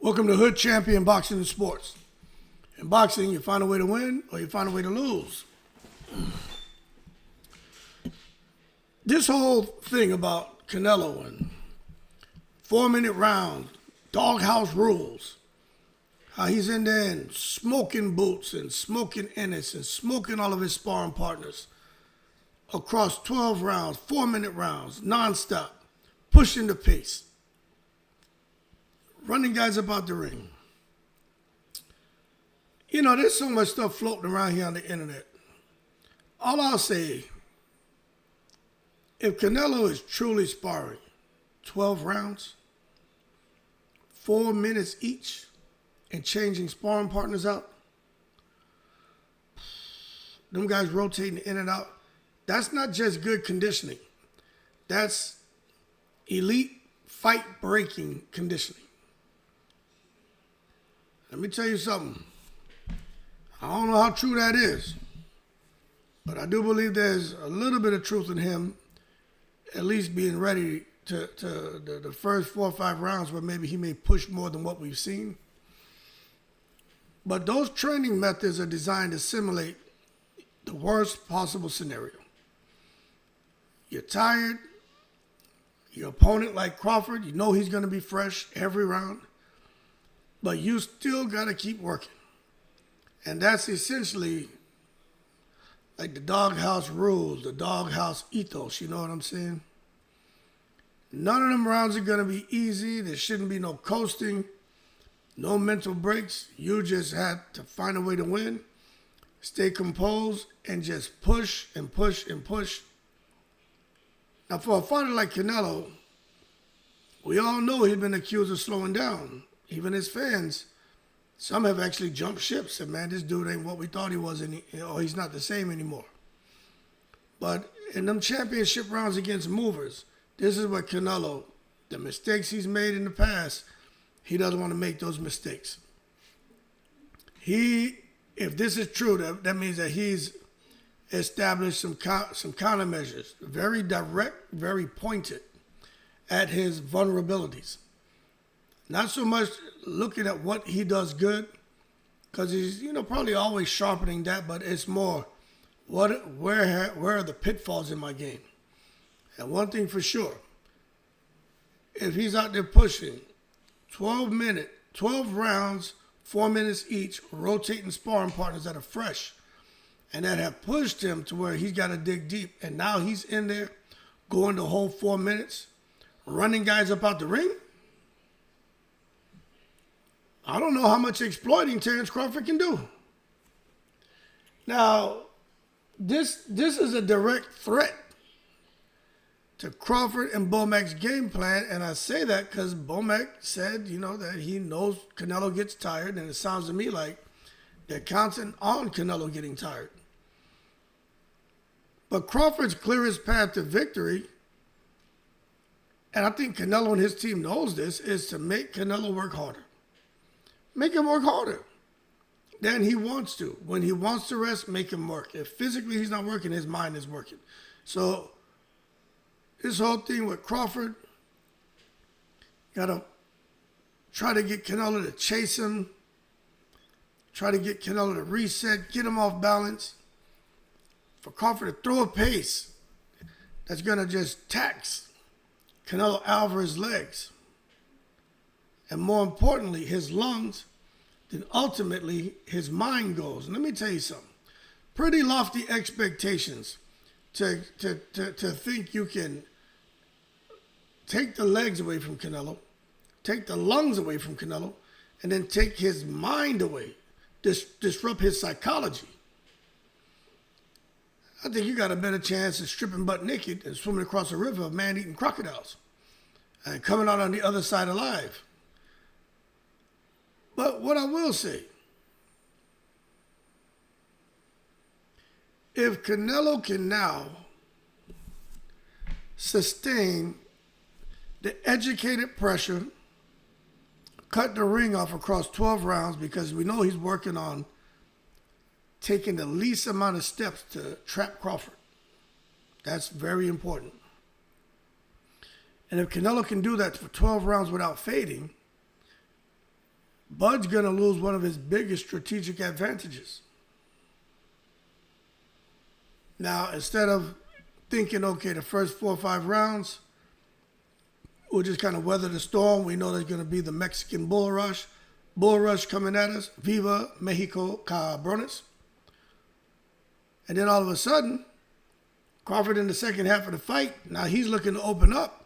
Welcome to Hood Champion Boxing and Sports. In boxing, you find a way to win or you find a way to lose. This whole thing about Canelo and 4-minute rounds, doghouse rules, how he's in there and smoking Boots and smoking Ennis and smoking all of his sparring partners across 12 rounds, 4-minute rounds, nonstop, pushing the pace, running guys about the ring. You know, there's so much stuff floating around here on the internet. All I'll say, if Canelo is truly sparring 12 rounds, 4 minutes each, and changing sparring partners out, them guys rotating in and out, that's not just good conditioning. That's elite fight-breaking conditioning. Let me tell you something. I don't know how true that is, but I do believe there's a little bit of truth in him at least being ready to the first 4 or 5 rounds where maybe he may push more than what we've seen. But those training methods are designed to simulate the worst possible scenario. You're tired. Your opponent, like Crawford, you know he's going to be fresh every round. But you still got to keep working. And that's essentially like the doghouse rules, the doghouse ethos, you know what I'm saying? None of them rounds are going to be easy. There shouldn't be no coasting, no mental breaks. You just had to find a way to win, stay composed, and just push and push and push. Now, for a fighter like Canelo, we all know he's been accused of slowing down. Even his fans, some have actually jumped ship, said, man, this dude ain't what we thought he was, or he's not the same anymore. But in them championship rounds against movers, this is what Canelo, the mistakes he's made in the past, he doesn't want to make those mistakes. If this is true, that means that he's established some countermeasures, very direct, very pointed at his vulnerabilities. Not so much looking at what he does good, because he's, probably always sharpening that, but it's more, where are the pitfalls in my game? And one thing for sure, if he's out there pushing 12 rounds, 4 minutes each, rotating sparring partners that are fresh, and that have pushed him to where he's got to dig deep, and now he's in there going the whole 4 minutes, running guys up out the ring, I don't know how much exploiting Terence Crawford can do. Now, this is a direct threat to Crawford and Bomac's game plan, and I say that because Bomac said, that he knows Canelo gets tired, and it sounds to me like they're counting on Canelo getting tired. But Crawford's clearest path to victory, and I think Canelo and his team knows this, is to make Canelo work harder. Make him work harder than he wants to. When he wants to rest, make him work. If physically he's not working, his mind is working. So this whole thing with Crawford, got to try to get Canelo to chase him, try to get Canelo to reset, get him off balance. For Crawford to throw a pace that's going to just tax Canelo Alvarez's legs. And more importantly, his lungs, then ultimately his mind goes. And let me tell you something. Pretty lofty expectations to think you can take the legs away from Canelo, take the lungs away from Canelo, and then take his mind away, disrupt his psychology. I think you got a better chance of stripping butt naked and swimming across a river of man-eating crocodiles and coming out on the other side alive. But what I will say, if Canelo can now sustain the educated pressure, cut the ring off across 12 rounds, because we know he's working on taking the least amount of steps to trap Crawford. That's very important. And if Canelo can do that for 12 rounds without fading, Bud's going to lose one of his biggest strategic advantages. Now, instead of thinking, okay, the first 4 or 5 rounds, we'll just kind of weather the storm. We know there's going to be the Mexican bull rush coming at us. Viva Mexico cabrones. And then all of a sudden, Crawford in the second half of the fight, now he's looking to open up.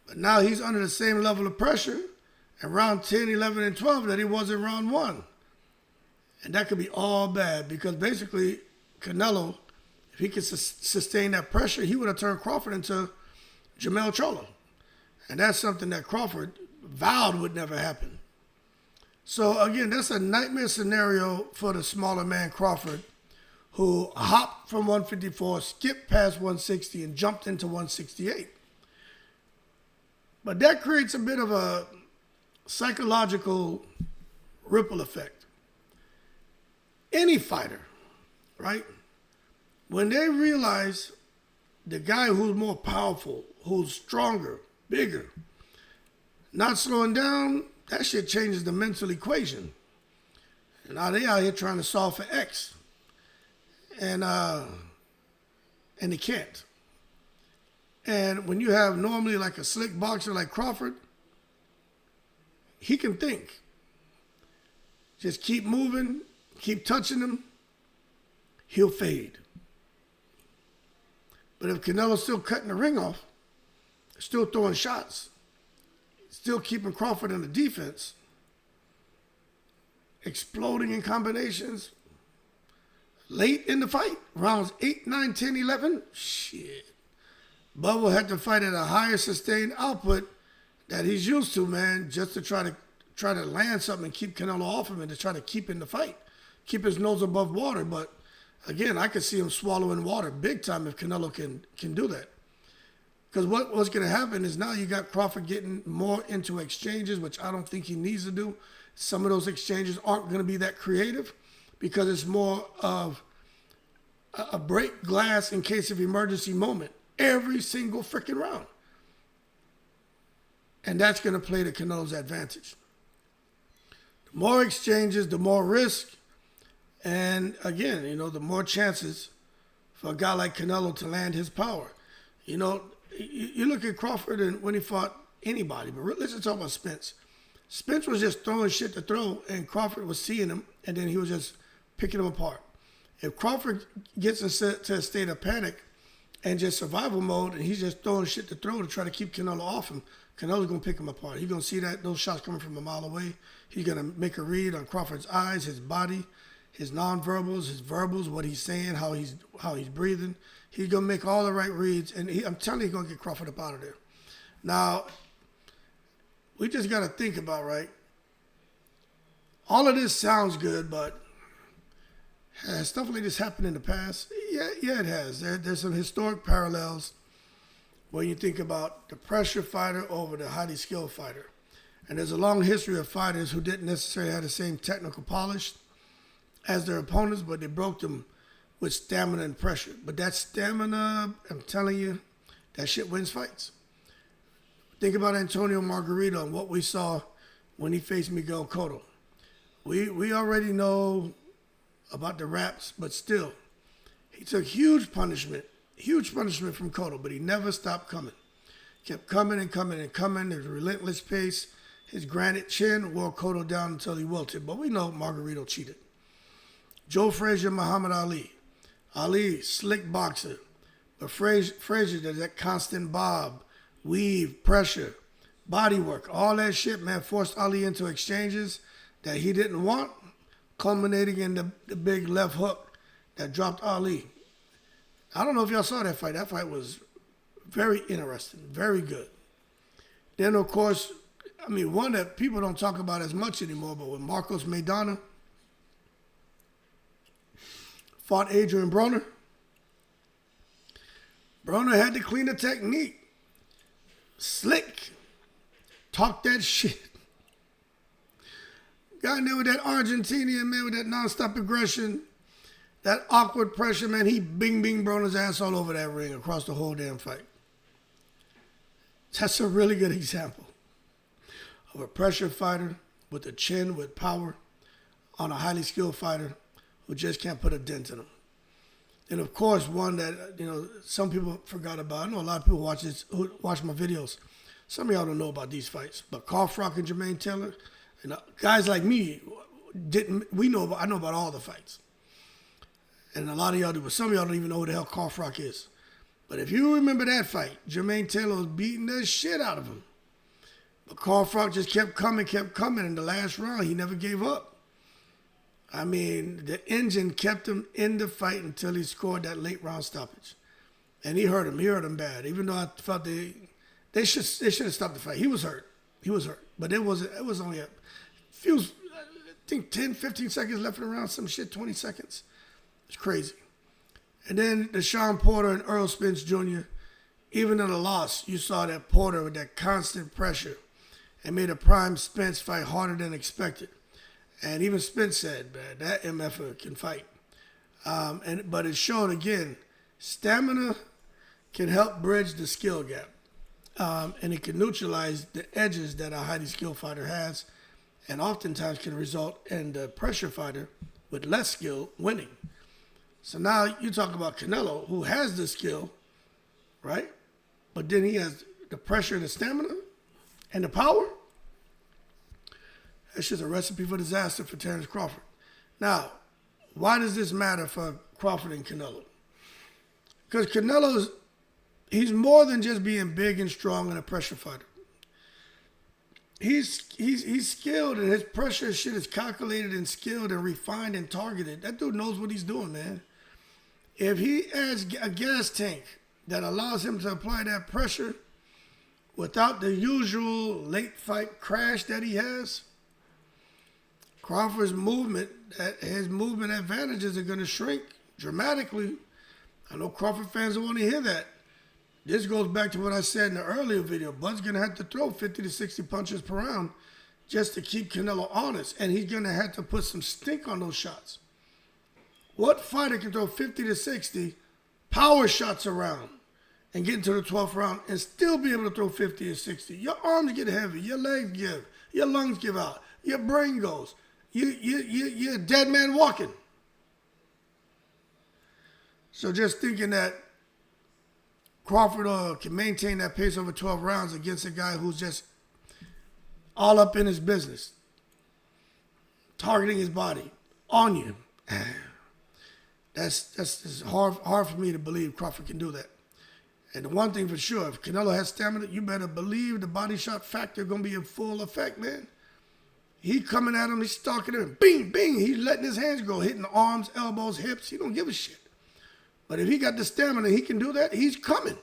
But now he's under the same level of pressure in round 10, 11, and 12 that he was in round 1. And that could be all bad because basically Canelo, if he could sustain that pressure, he would have turned Crawford into Jamel Charlo. And that's something that Crawford vowed would never happen. So again, that's a nightmare scenario for the smaller man Crawford, who hopped from 154, skipped past 160, and jumped into 168. But that creates a bit of a psychological ripple effect. Any fighter, right? When they realize the guy who's more powerful, who's stronger, bigger, not slowing down, that shit changes the mental equation. And now they out here trying to solve for X. And they can't. And when you have normally like a slick boxer like Crawford, he can think. Just keep moving, keep touching him, he'll fade. But if Canelo's still cutting the ring off, still throwing shots, still keeping Crawford in the defense, exploding in combinations, late in the fight, rounds 8, 9, 10, 11, shit. Bud will have to fight at a higher sustained output that he's used to, man, just to try to land something and keep Canelo off him and to try to keep in the fight, keep his nose above water. But again, I could see him swallowing water big time if Canelo can do that. Because what's going to happen is now you got Crawford getting more into exchanges, which I don't think he needs to do. Some of those exchanges aren't going to be that creative because it's more of a break glass in case of emergency moment every single freaking round. And that's going to play to Canelo's advantage. The more exchanges, the more risk. And again, the more chances for a guy like Canelo to land his power. You look at Crawford and when he fought anybody, but let's just talk about Spence. Spence was just throwing shit to throw, and Crawford was seeing him, and then he was just picking him apart. If Crawford gets into a state of panic and just survival mode, and he's just throwing shit to throw to try to keep Canelo off him, Canelo's going to pick him apart. He's going to see those shots coming from a mile away. He's going to make a read on Crawford's eyes, his body, his nonverbals, his verbals, what he's saying, how he's breathing. He's going to make all the right reads, and I'm telling you, he's going to get Crawford up out of there. Now, we just got to think about, right? All of this sounds good, but has stuff like this happened in the past? Yeah, it has. There's some historic parallels when you think about the pressure fighter over the highly skilled fighter. And there's a long history of fighters who didn't necessarily have the same technical polish as their opponents, but they broke them with stamina and pressure. But that stamina, I'm telling you, that shit wins fights. Think about Antonio Margarito and what we saw when he faced Miguel Cotto. We already know about the raps, but still, he took huge punishment from Cotto, but he never stopped coming. Kept coming and coming and coming. His relentless pace, his granite chin wore Cotto down until he wilted. But we know Margarito cheated. Joe Frazier, Muhammad Ali. Ali, slick boxer. But Frazier did that constant bob, weave, pressure, body work, all that shit, man, forced Ali into exchanges that he didn't want, culminating in the big left hook that dropped Ali. I don't know if y'all saw that fight. That fight was very interesting, very good. Then, of course, one that people don't talk about as much anymore, but when Marcos Maidana fought Adrian Broner, Broner had to clean the technique. Slick. Talk that shit. Guy in there with that Argentinian, man, with that nonstop aggression, that awkward pressure, man, he bing Broner's ass all over that ring across the whole damn fight. That's a really good example of a pressure fighter with a chin, with power, on a highly skilled fighter who just can't put a dent in him. And of course, one that, some people forgot about. I know a lot of people who watch my videos. Some of y'all don't know about these fights, but Crawford and Jermaine Taylor, and guys like me I know about all the fights. And a lot of y'all do, but some of y'all don't even know who the hell Crawford is. But if you remember that fight, Jermaine Taylor was beating the shit out of him. But Crawford just kept coming. In the last round, he never gave up. I mean, the engine kept him in the fight until he scored that late round stoppage. And he hurt him. He hurt him bad. Even though I felt they should have stopped the fight. He was hurt. But it was only a few, I think 10, 15 seconds left in the round, some shit, 20 seconds. It's crazy. And then the Sean Porter and Earl Spence Jr., even in the loss, you saw that Porter with that constant pressure and made a prime Spence fight harder than expected. And even Spence said, man, that MFer can fight. But it showed again, stamina can help bridge the skill gap. And it can neutralize the edges that a highly skilled fighter has, and oftentimes can result in the pressure fighter with less skill winning. So now you talk about Canelo, who has the skill, right? But then he has the pressure and the stamina and the power. That's just a recipe for disaster for Terence Crawford. Now, why does this matter for Crawford and Canelo? Because he's more than just being big and strong and a pressure fighter. He's skilled, and his pressure shit is calculated and skilled and refined and targeted. That dude knows what he's doing, man. If he adds a gas tank that allows him to apply that pressure without the usual late fight crash that he has, Crawford's his movement advantages are going to shrink dramatically. I know Crawford fans don't want to hear that. This goes back to what I said in the earlier video. Bud's going to have to throw 50 to 60 punches per round just to keep Canelo honest. And he's going to have to put some stink on those shots. What fighter can throw 50 to 60 power shots around and get into the 12th round and still be able to throw 50 or 60? Your arms get heavy. Your legs give. Your lungs give out. Your brain goes. You're a dead man walking. So just thinking that Crawford can maintain that pace over 12 rounds against a guy who's just all up in his business, targeting his body on you. That's hard for me to believe Crawford can do that. And the one thing for sure, if Canelo has stamina, you better believe the body shot factor going to be in full effect, man. He coming at him, he's stalking him, bing, bing. He's letting his hands go, hitting the arms, elbows, hips. He don't give a shit. But if he got the stamina, he can do that, he's coming.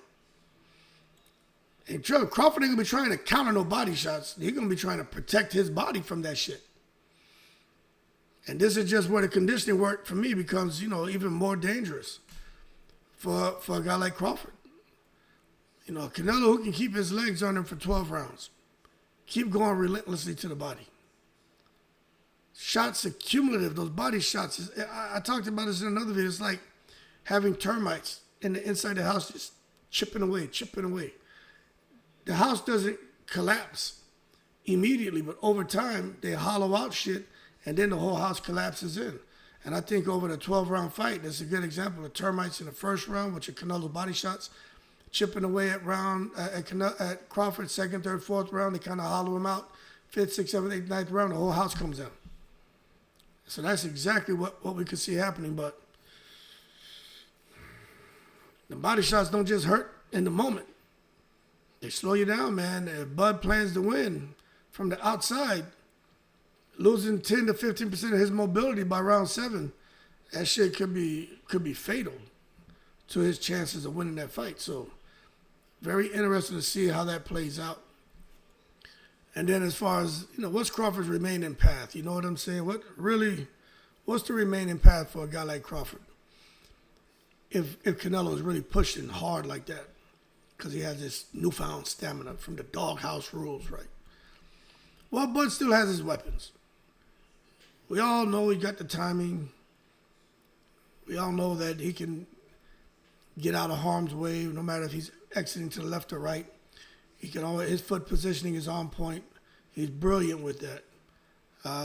And Crawford ain't going to be trying to counter no body shots. He's going to be trying to protect his body from that shit. And this is just where the conditioning work for me becomes, even more dangerous for a guy like Crawford. Canelo, who can keep his legs on him for 12 rounds. Keep going relentlessly to the body. Shots are cumulative. Those body shots. I talked about this in another video. It's like having termites in the inside of the house just chipping away. The house doesn't collapse immediately, but over time, they hollow out shit, and then the whole house collapses in. And I think over the 12-round fight, that's a good example of termites in the first round, which are Canelo's body shots, chipping away at Crawford, second, third, fourth round. They kind of hollow him out. Fifth, sixth, seventh, eighth, ninth round, the whole house comes down. So that's exactly what we could see happening, but the body shots don't just hurt in the moment. They slow you down, man. If Bud plans to win from the outside, losing 10 to 15% of his mobility by round 7, that shit could be fatal to his chances of winning that fight. So very interesting to see how that plays out. And then as far as, what's Crawford's remaining path? You know what I'm saying? What's the remaining path for a guy like Crawford? If Canelo is really pushing hard like that, because he has this newfound stamina from the doghouse rules, right? Well, Bud still has his weapons. We all know he got the timing. We all know that he can get out of harm's way, no matter if he's exiting to the left or right. He can always, his foot positioning is on point. He's brilliant with that.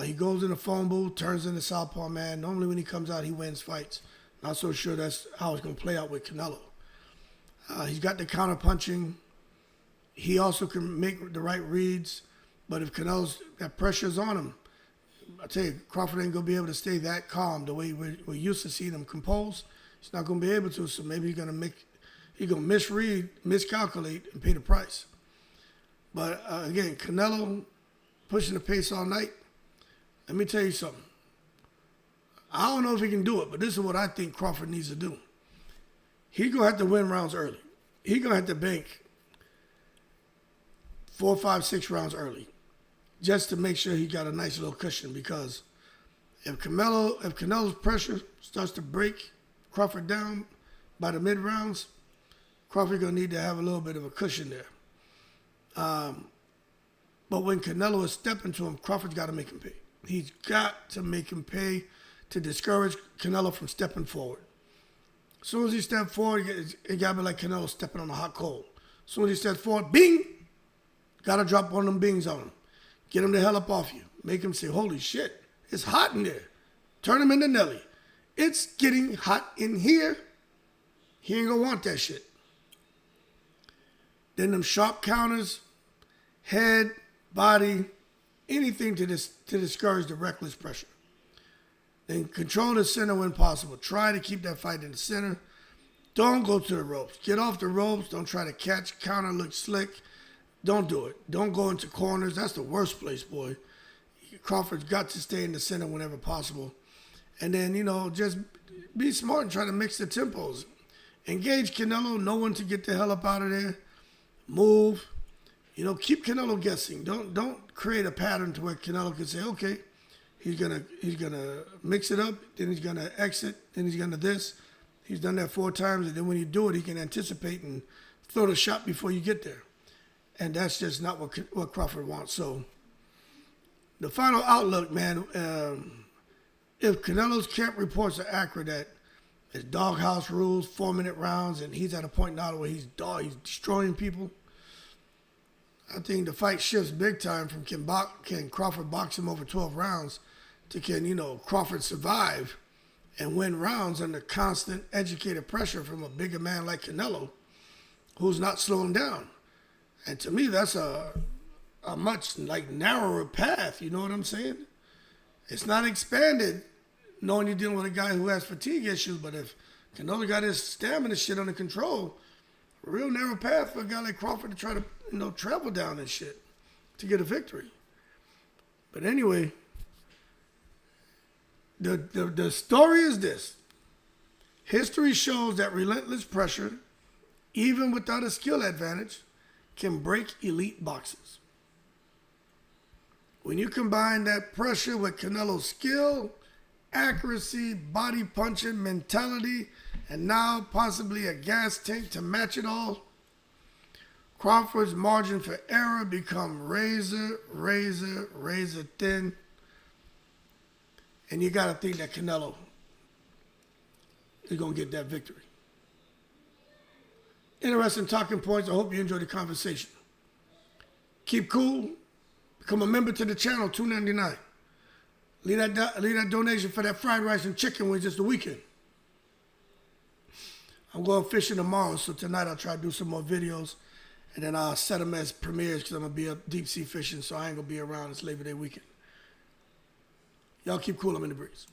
He goes in the phone booth, turns into Southpaw Man. Normally when he comes out, he wins fights. Not so sure that's how it's going to play out with Canelo. He's got the counter punching. He also can make the right reads. But if that pressure's on him, I tell you, Crawford ain't going to be able to stay that calm the way we're used to seeing him compose. He's not going to be able to, so maybe he's going to misread, miscalculate, and pay the price. But again, Canelo pushing the pace all night. Let me tell you something. I don't know if he can do it, but this is what I think Crawford needs to do. He's going to have to win rounds early. He's going to have to bank 4, 5, 6 rounds early just to make sure he got a nice little cushion, because if Canelo's pressure starts to break Crawford down by the mid-rounds, Crawford going to need to have a little bit of a cushion there. But when Canelo is stepping to him, Crawford's got to make him pay. He's got to make him pay to discourage Canelo from stepping forward. As soon as he steps forward, it got to be like Canelo stepping on a hot coal. As soon as he steps forward, bing! Got to drop one of them bings on him. Get him the hell up off you. Make him say, holy shit, it's hot in there. Turn him into Nelly. It's getting hot in here. He ain't going to want that shit. Then them sharp counters, head, body, anything to discourage the reckless pressure. Then control the center when possible. Try to keep that fight in the center. Don't go to the ropes. Get off the ropes. Don't try to catch, counter, look slick. Don't do it. Don't go into corners. That's the worst place, boy. Crawford's got to stay in the center whenever possible. And then, just be smart and try to mix the tempos. Engage Canelo. Know when to get the hell up out of there. Move. Keep Canelo guessing. Don't create a pattern to where Canelo can say, okay, he's gonna mix it up, then he's gonna exit, then he's gonna this. He's done that 4 times, and then when you do it, he can anticipate and throw the shot before you get there. And that's just not what Crawford wants. So the final outlook, man, if Canelo's camp reports are accurate that it's doghouse rules, 4-minute rounds, and he's at a point now where he's destroying people, I think the fight shifts big time from can Crawford box him over 12 rounds to can Crawford survive and win rounds under constant educated pressure from a bigger man like Canelo, who's not slowing down. And to me, that's a much narrower path. You know what I'm saying? It's not expanded, knowing you're dealing with a guy who has fatigue issues. But if Canelo got his stamina shit under control, a real narrow path for a guy like Crawford to try to travel down and shit to get a victory. But anyway, the story is this. History shows that relentless pressure, even without a skill advantage, can break elite boxers. When you combine that pressure with Canelo's skill, accuracy, body punching, mentality, and now possibly a gas tank to match it all, Crawford's margin for error become razor, razor, razor thin. And you got to think that Canelo is going to get that victory. Interesting talking points. I hope you enjoyed the conversation. Keep cool. Become a member to the channel, $2.99. Leave that donation for that fried rice and chicken wings just the weekend. I'm going fishing tomorrow, so tonight I'll try to do some more videos. And then I'll set them as premieres because I'm going to be up deep sea fishing, so I ain't going to be around this Labor Day weekend. Y'all keep cool. I'm in the breeze.